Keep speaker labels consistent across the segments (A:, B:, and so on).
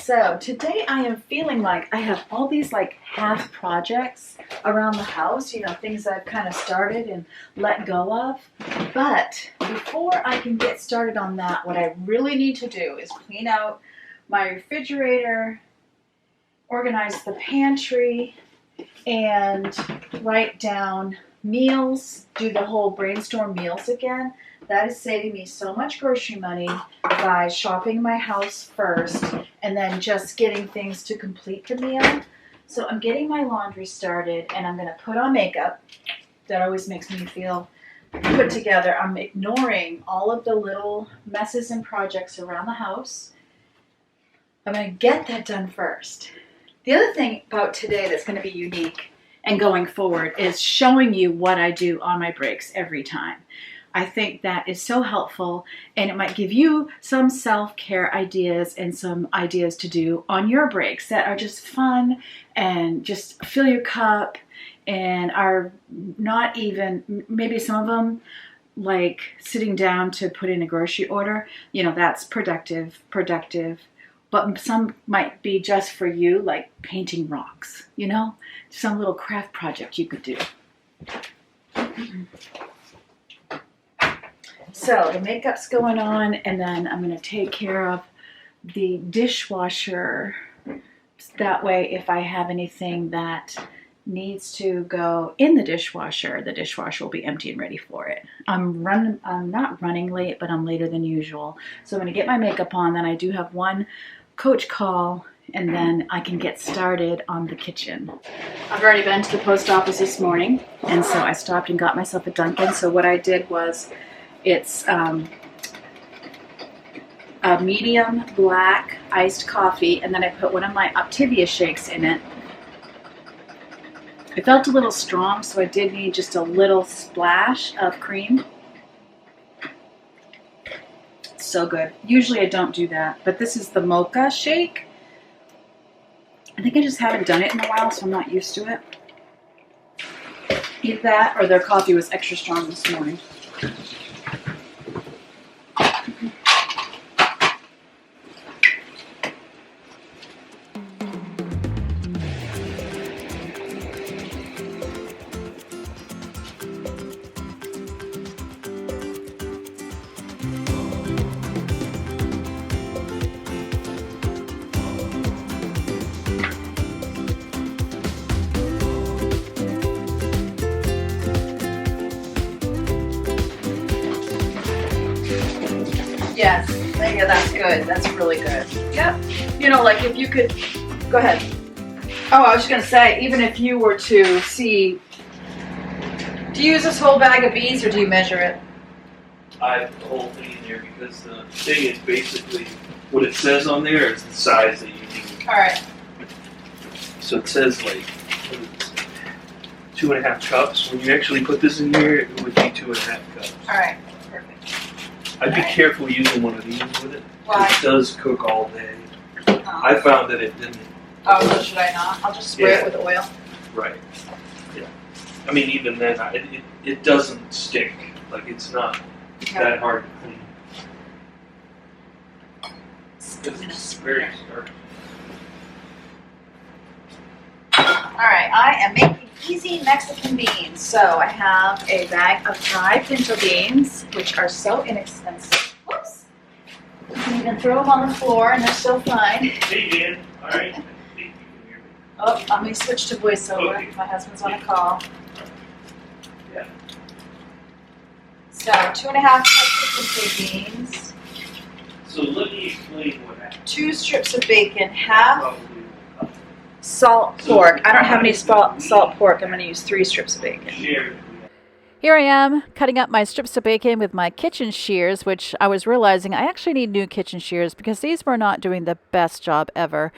A: So today I am feeling like I have all these like half projects around the house, you know, things I've kind of started and let go of. But before I can get started on that, what I really need to do is clean out my refrigerator, organize the pantry, and write down meals, do the whole brainstorm meals again. That is saving me so much grocery money by shopping my house first and then just getting things to complete the meal. So I'm getting my laundry started and I'm going to put on makeup. That always makes me feel put together. I'm ignoring all of the little messes and projects around the house. I'm going to get that done first. The other thing about today that's going to be unique and going forward is showing you what I do on my breaks every time. I think that is so helpful, and it might give you some self-care ideas and some ideas to do on your breaks that are just fun and just fill your cup and are not even, maybe some of them like sitting down to put in a grocery order, you know, that's productive. But some might be just for you, like painting rocks, you know, some little craft project you could do. So the makeup's going on, and then I'm going to take care of the dishwasher. That way, if I have anything that needs to go in the dishwasher will be empty and ready for it. I'm not running late, but I'm later than usual. So I'm going to get my makeup on. Then I do have one coach call, and then I can get started on the kitchen. I've already been to the post office this morning, and so I stopped and got myself a Dunkin'. So what I did was, it's a medium black iced coffee, and then I put one of my Optivia shakes in it. It felt a little strong, so I did need just a little splash of cream. So good. Usually I don't do that, but this is the mocha shake. I think I just haven't done it in a while, so I'm not used to it. Either that or their coffee was extra strong this morning. Yes, yeah, that's good. That's really good. Yep. You know, like if you could, go ahead. Oh, I was just going to say, even if you were to see, do you use this whole bag of beans or do you measure it?
B: I have the whole thing in here because the thing is basically, what it says on there is the size that you need.
A: All right.
B: So it says like, what is it, 2.5 cups. When you actually put this in here, it would be 2.5 cups.
A: All right. Perfect.
B: I'd be careful using one of these with it.
A: Why?
B: It does cook all day. I found that it didn't.
A: Oh, so should I not? I'll just spray it with oil.
B: Right. Yeah. I mean, even then, it doesn't stick. Like, it's not that hard to clean. It's very starchy.
A: Alright, I am making easy Mexican beans. So I have a bag of dried pinto beans, which are so inexpensive. Whoops! You can even throw them on the floor and they're still fine.
B: Hey, Dan. Alright. I think you can hear me.
A: Oh, let me switch to voiceover.
B: Okay.
A: My husband's on a call.
B: Yeah.
A: So 2.5 cups of pinto beans,
B: So let me explain what happened.
A: 2 strips of bacon, half
B: Probably.
A: salt pork. I don't have any salt pork. I'm going to use 3 strips of bacon.
B: Share.
C: Here I am cutting up my strips of bacon with my kitchen shears, which I was realizing I actually need new kitchen shears because these were not doing the best job ever.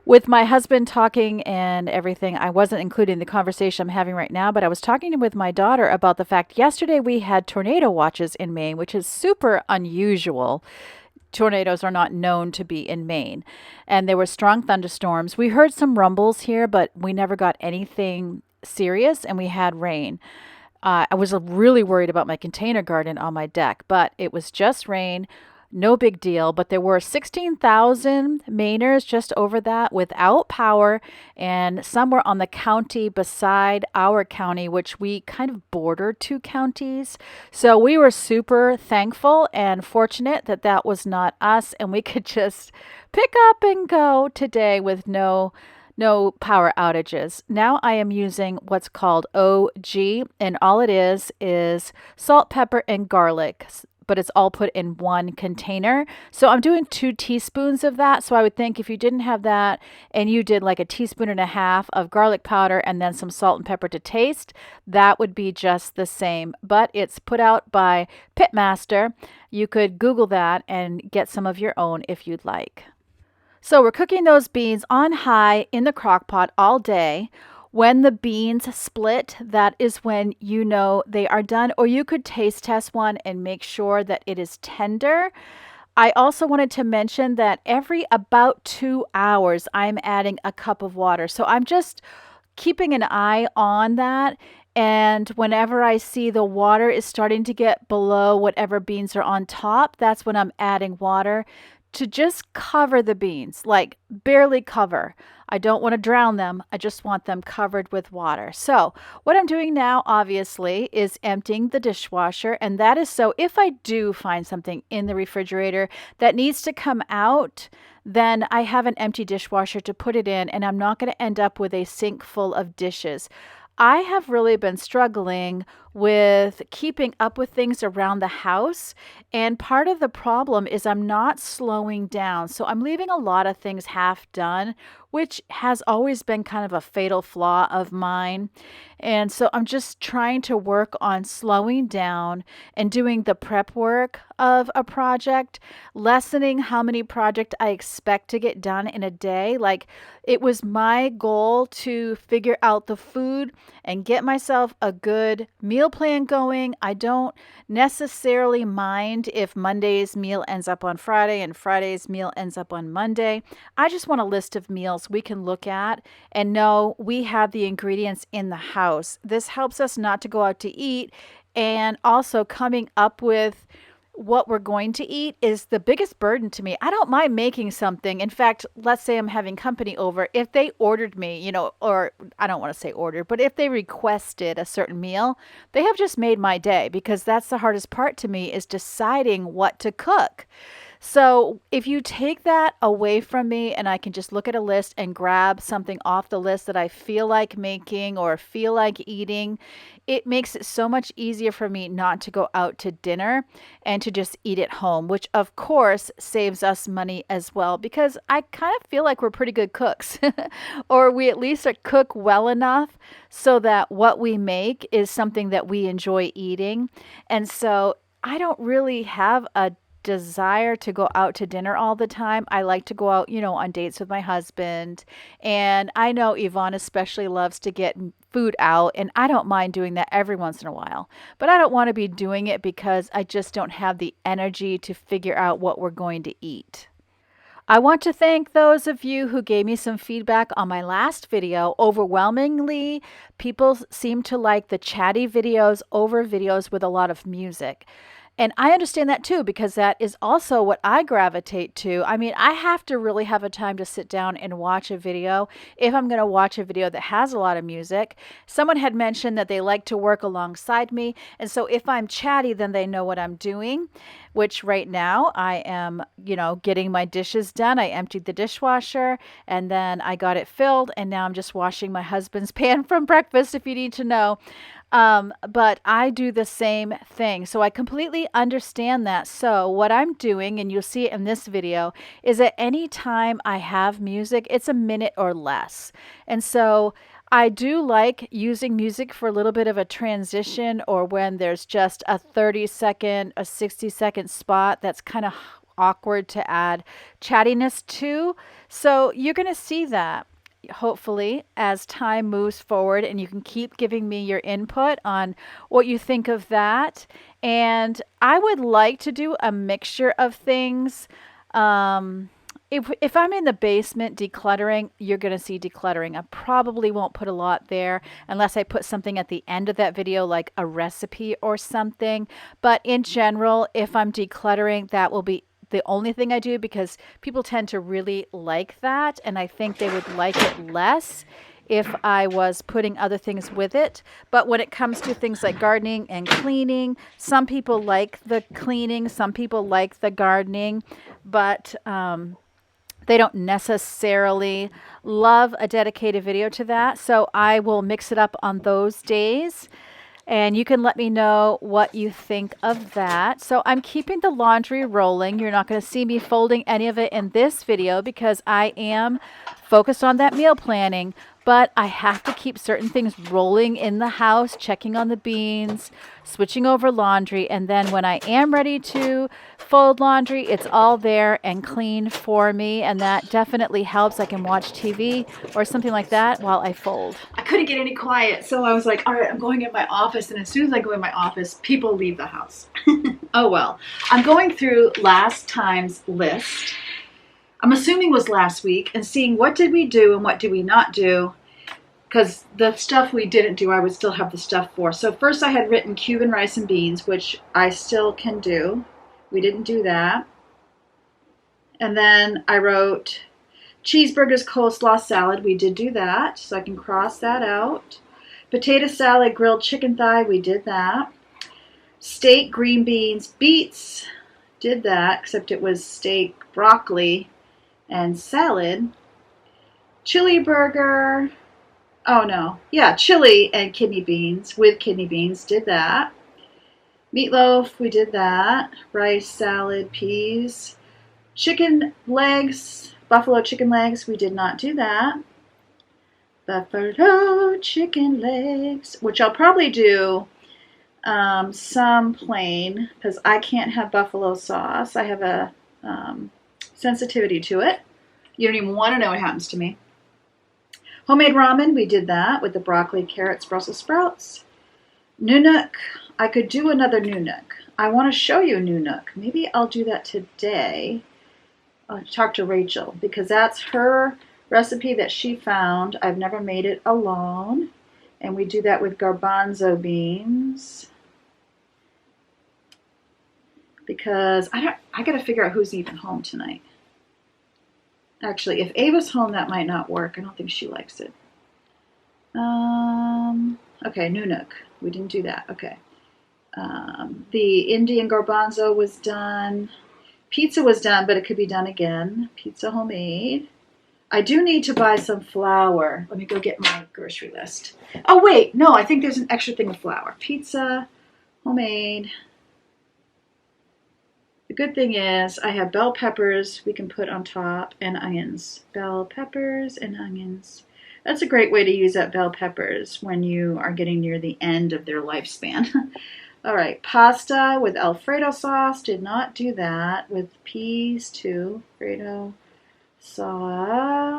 C: With my husband talking and everything, I wasn't including the conversation I'm having right now, but I was talking with my daughter about the fact yesterday we had tornado watches in Maine, which is super unusual. Tornadoes are not known to be in Maine. And there were strong thunderstorms. We heard some rumbles here, but we never got anything serious, and we had rain. I was really worried about my container garden on my deck, but it was just rain. no big deal, but there were 16,000 Mainers just over that without power, and some were on the county beside our county, which we kind of border two counties. So we were super thankful and fortunate that that was not us, and we could just pick up and go today with no power outages. Now I am using what's called OG, and all it is salt, pepper, and garlic, but it's all put in one container. So I'm doing 2 teaspoons of that. So I would think if you didn't have that and you did like a teaspoon and a half of garlic powder and then some salt and pepper to taste, that would be just the same. But it's put out by Pitmaster. You could Google that and get some of your own if you'd like. So we're cooking those beans on high in the crock pot all day. When the beans split, that is when you know they are done, or you could taste test one and make sure that it is tender. I also wanted to mention that every about 2 hours, I'm adding a cup of water. So I'm just keeping an eye on that. And whenever I see the water is starting to get below whatever beans are on top, that's when I'm adding water to just cover the beans, like barely cover. I don't want to drown them. I just want them covered with water. So what I'm doing now, obviously, is emptying the dishwasher. And that is so if I do find something in the refrigerator that needs to come out, then I have an empty dishwasher to put it in, and I'm not going to end up with a sink full of dishes. I have really been struggling with keeping up with things around the house. And part of the problem is I'm not slowing down. So I'm leaving a lot of things half done, which has always been kind of a fatal flaw of mine. And so I'm just trying to work on slowing down and doing the prep work of a project, lessening how many projects I expect to get done in a day. Like it was my goal to figure out the food and get myself a good meal plan going. I don't necessarily mind if Monday's meal ends up on Friday and Friday's meal ends up on Monday. I just want a list of meals we can look at and know we have the ingredients in the house. This helps us not to go out to eat, and also coming up with what we're going to eat is the biggest burden to me. I don't mind making something. In fact, let's say I'm having company over. If they ordered me, or I don't want to say ordered, but if they requested a certain meal, they have just made my day, because that's the hardest part to me, is deciding what to cook. So if you take that away from me and I can just look at a list and grab something off the list that I feel like making or feel like eating, it makes it so much easier for me not to go out to dinner and to just eat at home, which of course saves us money as well, because I kind of feel like we're pretty good cooks or we at least cook well enough so that what we make is something that we enjoy eating. And so I don't really have a desire to go out to dinner all the time. I like to go out, on dates with my husband. And I know Yvonne especially loves to get food out, and I don't mind doing that every once in a while. But I don't want to be doing it because I just don't have the energy to figure out what we're going to eat. I want to thank those of you who gave me some feedback on my last video. Overwhelmingly, people seem to like the chatty videos over videos with a lot of music. And I understand that too, because that is also what I gravitate to. I mean, I have to really have a time to sit down and watch a video if I'm going to watch a video that has a lot of music. Someone had mentioned that they like to work alongside me. And so if I'm chatty, then they know what I'm doing, which right now I am, getting my dishes done. I emptied the dishwasher and then I got it filled. And now I'm just washing my husband's pan from breakfast, if you need to know. But I do the same thing. So I completely understand that. So what I'm doing, and you'll see it in this video, is that any time I have music, it's a minute or less. And so I do like using music for a little bit of a transition, or when there's just a 30-second, a 60-second spot that's kind of awkward to add chattiness to. So you're going to see that, hopefully, as time moves forward, and you can keep giving me your input on what you think of that. And I would like to do a mixture of things. If I'm in the basement decluttering, you're going to see decluttering. I probably won't put a lot there unless I put something at the end of that video, like a recipe or something. But in general, if I'm decluttering, that will be the only thing I do, because people tend to really like that, and I think they would like it less if I was putting other things with it. But when it comes to things like gardening and cleaning, some people like the cleaning, some people like the gardening, but they don't necessarily love a dedicated video to that. So I will mix it up on those days. And you can let me know what you think of that. So I'm keeping the laundry rolling. You're not going to see me folding any of it in this video because I am focused on that meal planning. But I have to keep certain things rolling in the house, checking on the beans, switching over laundry. And then when I am ready to fold laundry, it's all there and clean for me. And that definitely helps. I can watch TV or something like that while I fold.
A: I couldn't get any quiet, so I was like, all right, I'm going in my office. And as soon as I go in my office, people leave the house. Oh, well. I'm going through last time's list. I'm assuming was last week, and seeing what did we do and what did we not do, because the stuff we didn't do, I would still have the stuff for. So first I had written Cuban rice and beans, which I still can do. We didn't do that. And then I wrote cheeseburgers, coleslaw, salad. We did do that, so I can cross that out. Potato salad, grilled chicken thigh. We did that. Steak, green beans, beets. Did that, except it was steak, broccoli, and salad. Chili burger. Oh no. Yeah, chili and kidney beans with kidney beans. Did that. Meatloaf. We did that. Rice, salad, peas. Chicken legs. Buffalo chicken legs. We did not do that. Buffalo chicken legs. Which I'll probably do some plain because I can't have buffalo sauce. I have a sensitivity to it. You don't even want to know what happens to me. Homemade ramen, we did that with the broccoli, carrots, Brussels sprouts. Nunuk, I could do another nunuk. I want to show you nunuk. Maybe I'll do that today. I'll talk to Rachel because that's her recipe that she found. I've never made it alone. And we do that with garbanzo beans. Because I got to figure out who's even home tonight. Actually, if Ava's home, that might not work. I don't think she likes it. Okay, nunuk. We didn't do that. Okay. The Indian garbanzo was done. Pizza was done, but it could be done again. Pizza homemade. I do need to buy some flour. Let me go get my grocery list. Oh, wait. No, I think there's an extra thing of flour. Pizza, homemade. The good thing is I have bell peppers we can put on top and onions. Bell peppers and onions. That's a great way to use up bell peppers when you are getting near the end of their lifespan. All right, pasta with Alfredo sauce. Did not do that. With peas too. Alfredo sauce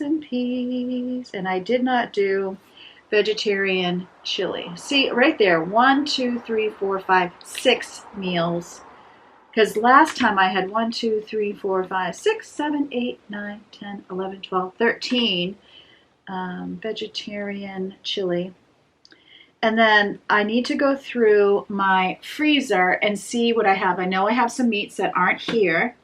A: and peas. And I did not do vegetarian chili. See, right there, 1, 2, 3, 4, 5, 6 meals. Because last time I had 1, 2, 3, 4, 5, 6, 7, 8, 9, 10, 11, 12, 13 vegetarian chili. And then I need to go through my freezer and see what I have. I know I have some meats that aren't here.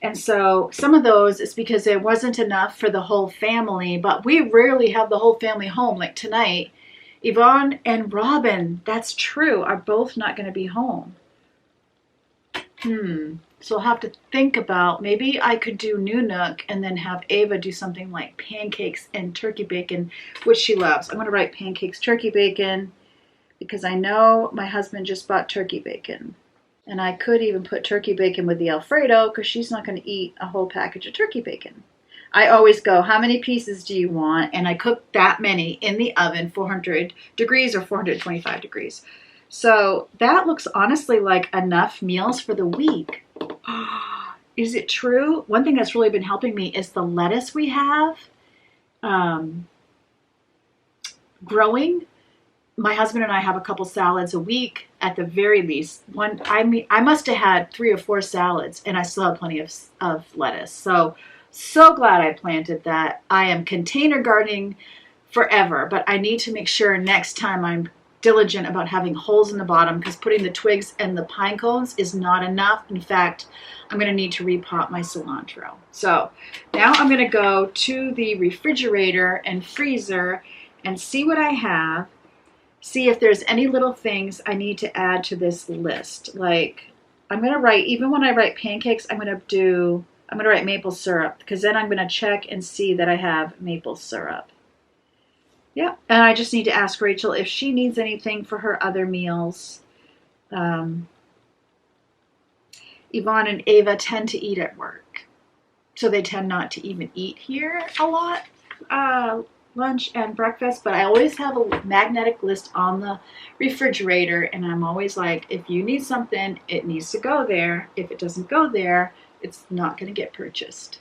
A: And so some of those is because there wasn't enough for the whole family. But we rarely have the whole family home. Like tonight, Yvonne and Robin, that's true, are both not going to be home. So I'll have to think about, maybe I could do nunuk and then have Ava do something like pancakes and turkey bacon, which she loves. I'm going to write pancakes, turkey bacon, because I know my husband just bought turkey bacon. And I could even put turkey bacon with the Alfredo because she's not going to eat a whole package of turkey bacon. I always go, how many pieces do you want? And I cook that many in the oven, 400 degrees or 425 degrees. So that looks honestly like enough meals for the week. Is it true? One thing that's really been helping me is the lettuce we have growing. My husband and I have a couple salads a week at the very least. I must have had 3 or 4 salads and I still have plenty of lettuce. So glad I planted that. I am container gardening forever, but I need to make sure next time I'm diligent about having holes in the bottom because putting the twigs and the pine cones is not enough. In fact, I'm going to need to repot my cilantro. So now I'm going to go to the refrigerator and freezer and see what I have. See if there's any little things I need to add to this list. Like I'm going to write, even when I write pancakes, I'm going to write maple syrup because then I'm going to check and see that I have maple syrup. Yeah, and I just need to ask Rachel if she needs anything for her other meals. Yvonne and Ava tend to eat at work, so they tend not to even eat here a lot, lunch and breakfast, but I always have a magnetic list on the refrigerator, and I'm always like, if you need something, it needs to go there. If it doesn't go there, it's not going to get purchased.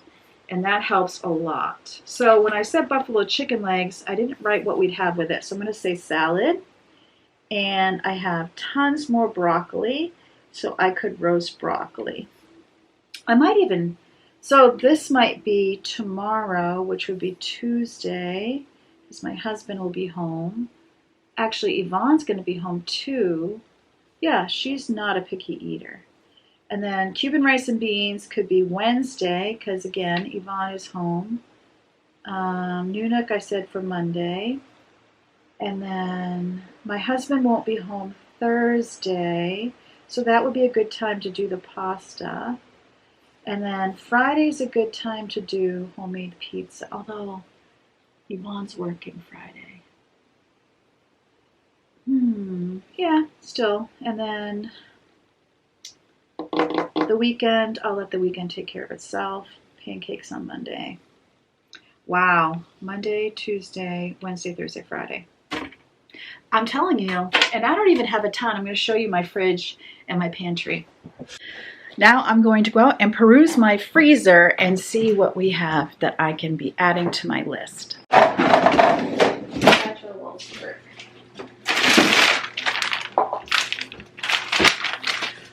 A: And that helps a lot. So when I said buffalo chicken legs, I didn't write what we'd have with it. So I'm going to say salad. And I have tons more broccoli, so I could roast broccoli. I might even, so this might be tomorrow, which would be Tuesday, because my husband will be home. Actually, Yvonne's going to be home too. Yeah, she's not a picky eater. And then Cuban rice and beans could be Wednesday, because again, Yvonne is home. Nunuk, I said for Monday. And then my husband won't be home Thursday, so that would be a good time to do the pasta. And then Friday's a good time to do homemade pizza, although Yvonne's working Friday. Yeah, still. And then the weekend, I'll let the weekend take care of itself. Pancakes on Monday. Wow. Monday, Tuesday, Wednesday, Thursday, Friday. I'm telling you, and I don't even have a ton. I'm going to show you my fridge and my pantry. Now I'm going to go out and peruse my freezer and see what we have that I can be adding to my list.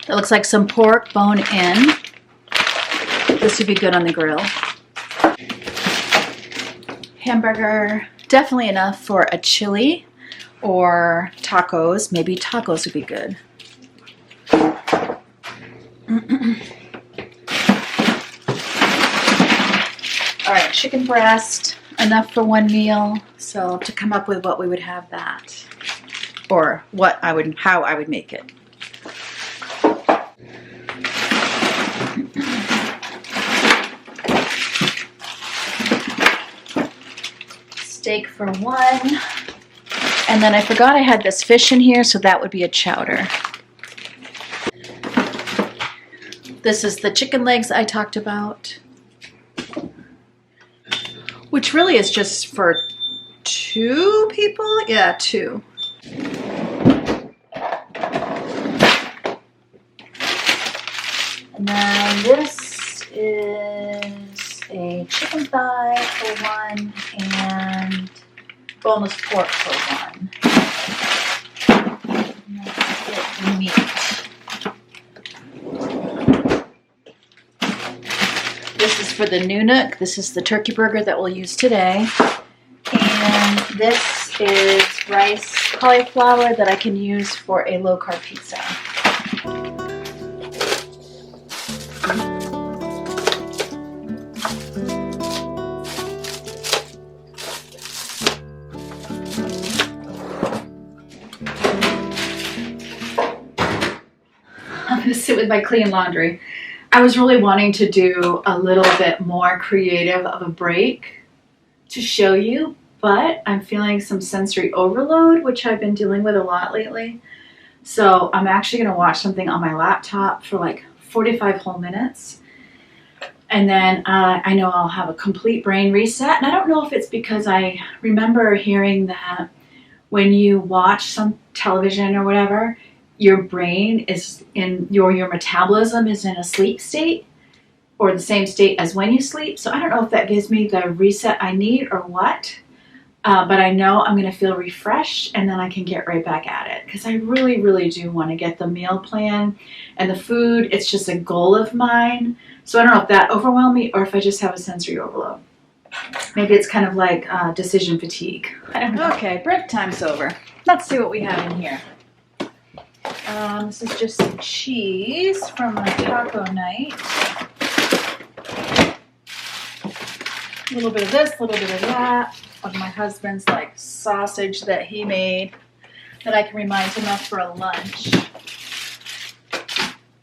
A: That looks like some pork, bone in. This would be good on the grill. Hamburger, definitely enough for a chili or tacos. Maybe tacos would be good. All right, chicken breast, enough for one meal. So to come up with what we would have that, or how I would make it. Steak for one. And then I forgot I had this fish in here, so that would be a chowder. This is the chicken legs I talked about, which really is just for 2 people. Yeah, 2. And then this is a chicken thigh for one and boneless pork for one. And that's it, meat. This is for the Nunuk. This is the turkey burger that we'll use today. And this is rice cauliflower that I can use for a low-carb pizza. I'm going to sit with my clean laundry. I was really wanting to do a little bit more creative of a break to show you, but I'm feeling some sensory overload, which I've been dealing with a lot lately. So I'm actually going to watch something on my laptop for like 45 whole minutes. And then I know I'll have a complete brain reset. And I don't know if it's because I remember hearing that when you watch some television or whatever, your brain is in your metabolism is in a sleep state or the same state as when you sleep. So I don't know if that gives me the reset I need or what, but I know I'm going to feel refreshed and then I can get right back at it because I really, really do want to get the meal plan and the food. It's just a goal of mine. So I don't know if that overwhelmed me or if I just have a sensory overload. Maybe it's kind of like decision fatigue. I don't know. Okay, break time's over. Let's see what we have in here. This is just some cheese from my taco night. A little bit of this, a little bit of that. Of my husband's like sausage that he made that I can remind him of for a lunch.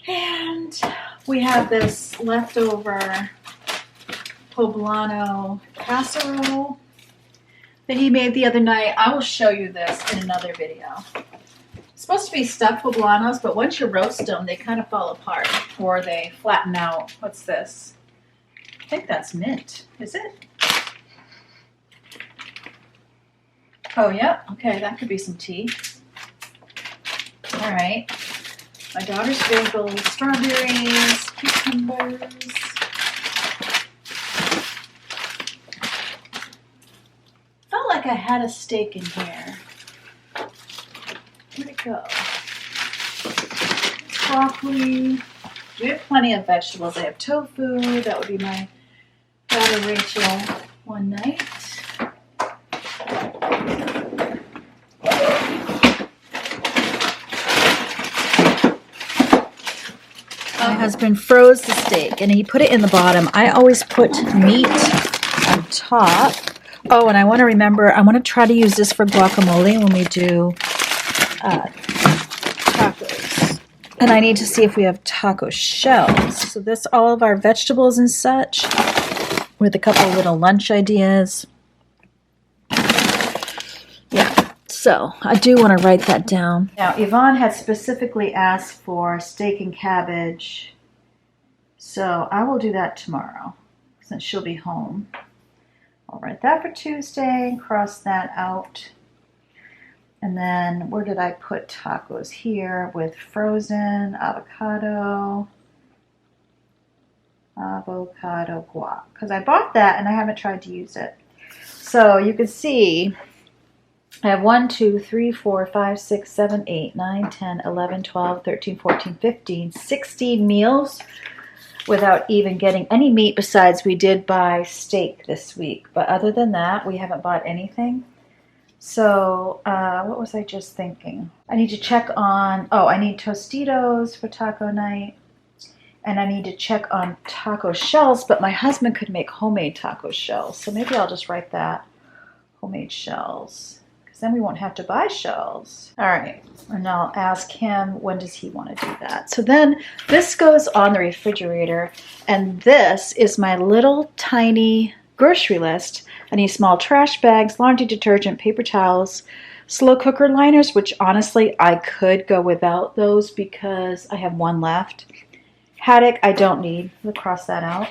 A: And we have this leftover poblano casserole that he made the other night. I will show you this in another video. It's supposed to be stuffed poblanos, but once you roast them, they kind of fall apart or they flatten out. What's this? I think that's mint. Is it? Oh, yeah. Okay, that could be some tea. All right. My daughter's bagels, strawberries, cucumbers. Felt like I had a steak in here. Where'd it go? Broccoli. We have plenty of vegetables. I have tofu. That would be my daughter Rachel one night. My husband froze the steak and he put it in the bottom. I always put meat on top. Oh, and I want to try to use this for guacamole when we do tacos. And I need to see if we have taco shells. So this, all of our vegetables and such, with a couple little lunch ideas. Yeah, so I do want to write that down. Now, Yvonne had specifically asked for steak and cabbage. So I will do that tomorrow since she'll be home. I'll write that for Tuesday, cross that out. And then where did I put tacos? Here with frozen avocado guac. Because I bought that and I haven't tried to use it. So you can see I have 1, 2, 3, 4, 5, 6, 7, 8, 9, 10, 11, 12, 13, 14, 15, 16 meals without even getting any meat, besides we did buy steak this week. But other than that, we haven't bought anything. So what was I just thinking? I need to check on, I need Tostitos for taco night. And I need to check on taco shells, but my husband could make homemade taco shells. So maybe I'll just write that, homemade shells. Because then we won't have to buy shells. All right, and I'll ask him, when does he want to do that? So then this goes on the refrigerator. And this is my little tiny grocery list. I need small trash bags, laundry detergent, paper towels, slow cooker liners, which honestly I could go without those because I have one left. Haddock, I don't need. We'll cross that out.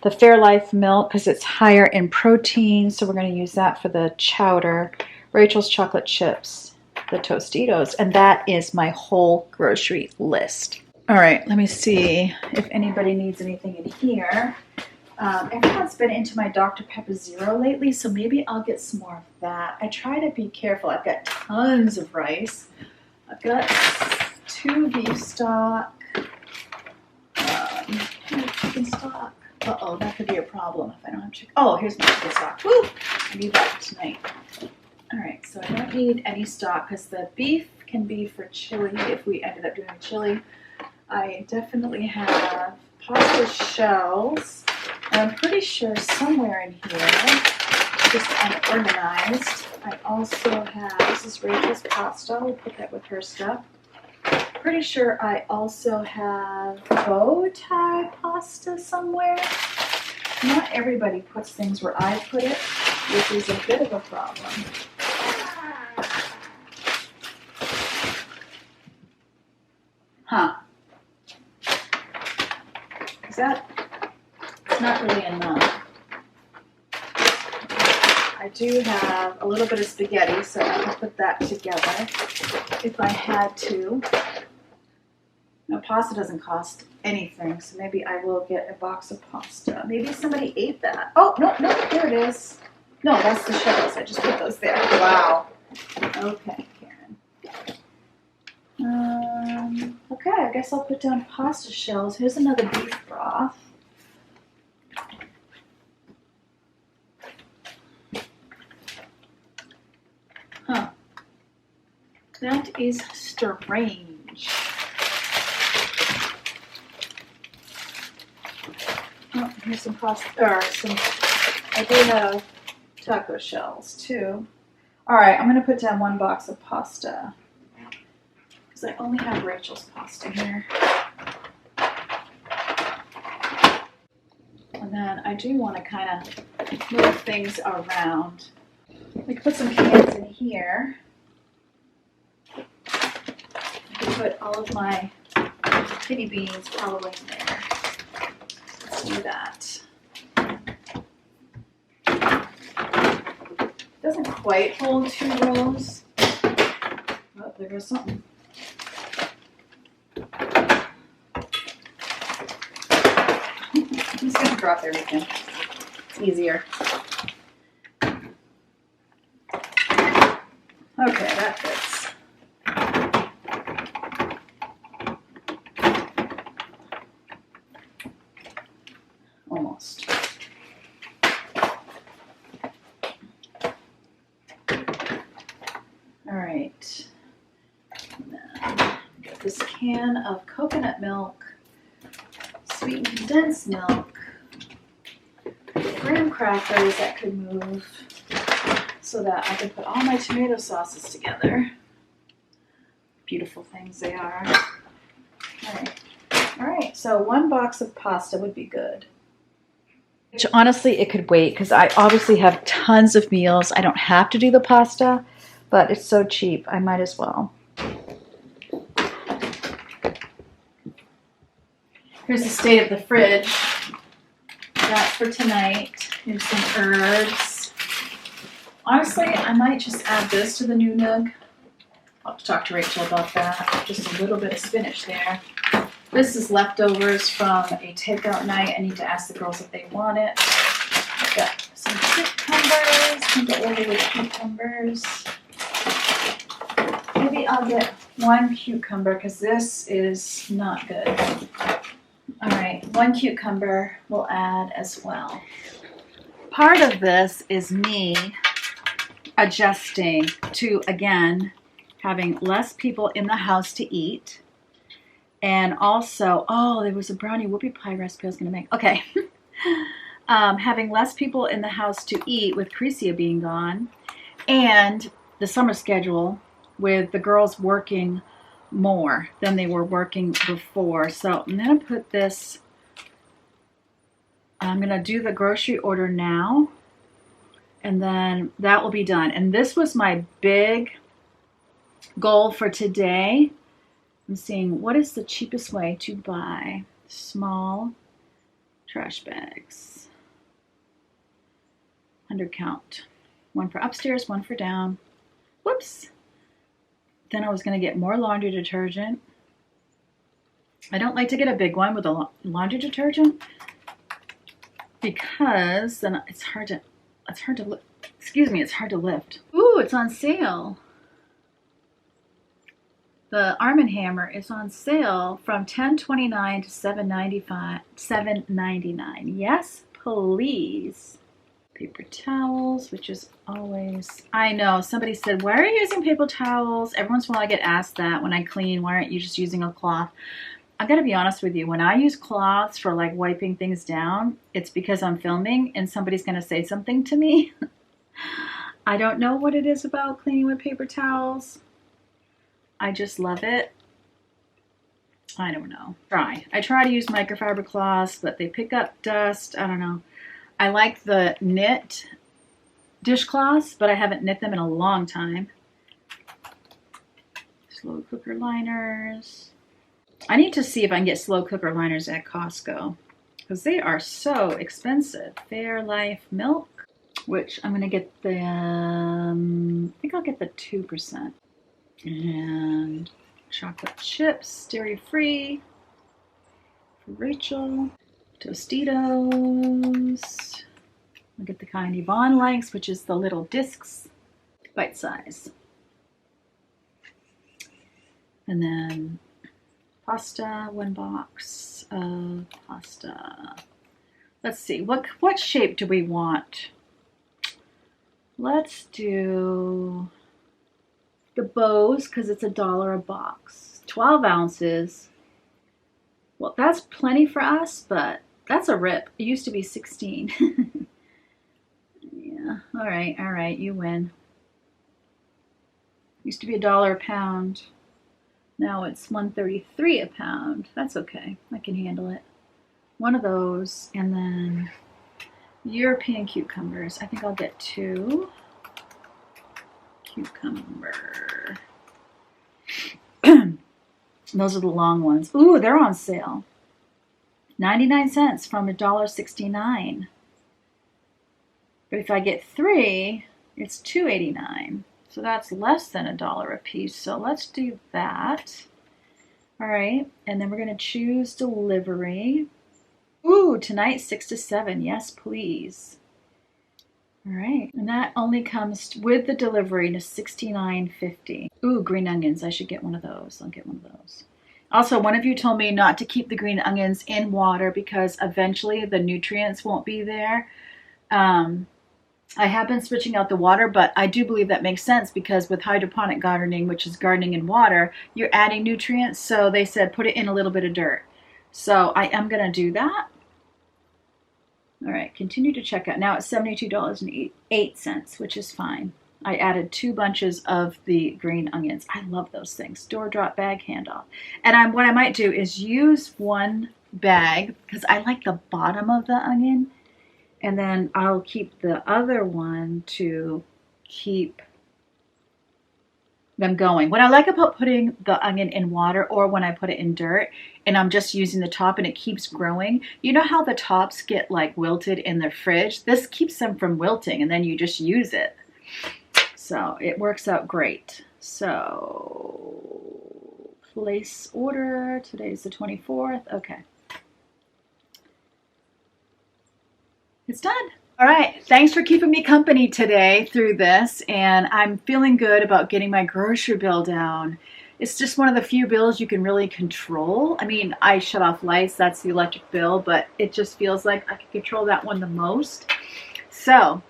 A: The Fairlife milk, because it's higher in protein, so we're going to use that for the chowder. Rachel's chocolate chips, the Tostitos, and that is my whole grocery list. All right, let me see if anybody needs anything in here. Everyone's been into my Dr. Pepper Zero lately, so maybe I'll get some more of that. I try to be careful. I've got tons of rice. I've got 2 beef stock, chicken stock. Uh-oh, that could be a problem if I don't have chicken. Oh, here's my chicken stock. Woo! I need that tonight. All right, so I don't need any stock because the beef can be for chili if we ended up doing chili. I definitely have pasta shells. And I'm pretty sure somewhere in here, just unorganized, I also have, this is Rachel's pasta. We'll put that with her stuff. Pretty sure I also have bow tie pasta somewhere. Not everybody puts things where I put it, which is a bit of a problem. Huh. Is that, it's not really enough. I do have a little bit of spaghetti, so I can put that together if I had to. No, pasta doesn't cost anything, so maybe I will get a box of pasta. Maybe somebody ate that. Oh, no, there it is. No, that's the shells. I just put those there. Wow. Okay, Karen. Okay, I guess I'll put down pasta shells. Here's another beef broth. That is strange. Oh, here's some pasta, or some, I do have taco shells too. All right, I'm gonna put down 1 box of pasta because I only have Rachel's pasta here. And then I do want to kind of move things around. We can put some cans in here. I can put all of my kidney beans probably in there. Let's do that. Doesn't quite hold 2 rows. Oh, there goes something. I'm just gonna drop everything. It's easier. Okay, that fits. Almost. All right. And then get this can of coconut milk, sweetened condensed milk, graham crackers that could move so that I can put all my tomato sauces together. Beautiful things they are. All right, so 1 box of pasta would be good. Which honestly, it could wait because I obviously have tons of meals. I don't have to do the pasta, but it's so cheap, I might as well. Here's the state of the fridge. That's for tonight. Here's some herbs. Honestly, I might just add this to the new nug. I'll have to talk to Rachel about that. Just a little bit of spinach there. This is leftovers from a takeout night. I need to ask the girls if they want it. I've got some cucumbers. Can get ready with cucumbers. Maybe I'll get 1 cucumber because this is not good. All right, 1 cucumber we'll add as well. Part of this is me adjusting to, again, having less people in the house to eat. And also, oh, there was a brownie whoopie pie recipe I was going to make. Okay. Having less people in the house to eat with Crecia being gone. And the summer schedule with the girls working more than they were working before. So I'm going to put this, I'm going to do the grocery order now. And then that will be done. And this was my big goal for today. I'm seeing what is the cheapest way to buy small trash bags. 100 count. 1 for upstairs, 1 for down. Whoops. Then I was going to get more laundry detergent. I don't like to get a big one with a laundry detergent because then it's hard to lift. Excuse me, it's hard to lift. Ooh, it's on sale. The Arm & Hammer is on sale from $10.29 to $7.99. Yes, please. Paper towels, which is always... I know, somebody said, why are you using paper towels? Every once in a while I get asked that when I clean. Why aren't you just using a cloth? I gotta be honest with you. When I use cloths for like wiping things down, it's because I'm filming and somebody's gonna say something to me. I don't know what it is about cleaning with paper towels. I just love it. I don't know. I try to use microfiber cloths, but they pick up dust. I don't know. I like the knit dishcloths, but I haven't knit them in a long time. Slow cooker liners. I need to see if I can get slow cooker liners at Costco because they are so expensive. Fairlife milk, which I'm going to get the, I think I'll get the 2%. And chocolate chips, dairy-free for Rachel. Tostitos. I'll get the kind Yvonne likes, which is the little discs, bite size. And then pasta, 1 box of pasta. Let's see, what shape do we want? Let's do the bows because it's $1 a box. 12 ounces. Well, that's plenty for us, but that's a rip. It used to be 16. Yeah, all right, you win. Used to be $1 a pound. Now it's $1.33 a pound. That's okay. I can handle it. One of those, and then European cucumbers. I think I'll get 2. Cucumber. Those are the long ones. Ooh, they're on sale. 99 cents from $1.69. But if I get 3, it's $2.89. So that's less than $1 a piece. So let's do that. All right, and then we're gonna choose delivery. Ooh, tonight 6 to 7. Yes, please. All right, and that only comes with the delivery to $69.50. Ooh, green onions. I should get one of those. I'll get one of those. Also, one of you told me not to keep the green onions in water because eventually the nutrients won't be there. I have been switching out the water, but I do believe that makes sense because with hydroponic gardening, which is gardening in water, you're adding nutrients. So they said put it in a little bit of dirt. So I am going to do that. All right, continue to check out. Now it's $72.08, which is fine. I added 2 bunches of the green onions. I love those things. Door drop bag handoff. And what I might do is use one bag because I like the bottom of the onion. And then I'll keep the other one to keep them going. What I like about putting the onion in water or when I put it in dirt and I'm just using the top and it keeps growing, you know how the tops get like wilted in the fridge? This keeps them from wilting and then you just use it. So it works out great. So place order. Today's the 24th. Okay. It's done. All right, thanks for keeping me company today through this, and I'm feeling good about getting my grocery bill down. It's just one of the few bills you can really control. I mean, I shut off lights, that's the electric bill, but it just feels like I can control that one the most. So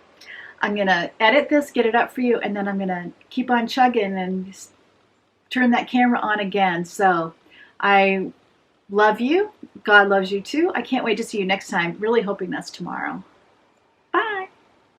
A: I'm gonna edit this, get it up for you, and then I'm gonna keep on chugging and turn that camera on again. So I love you. God loves you too. I can't wait to see you next time. Really hoping that's tomorrow.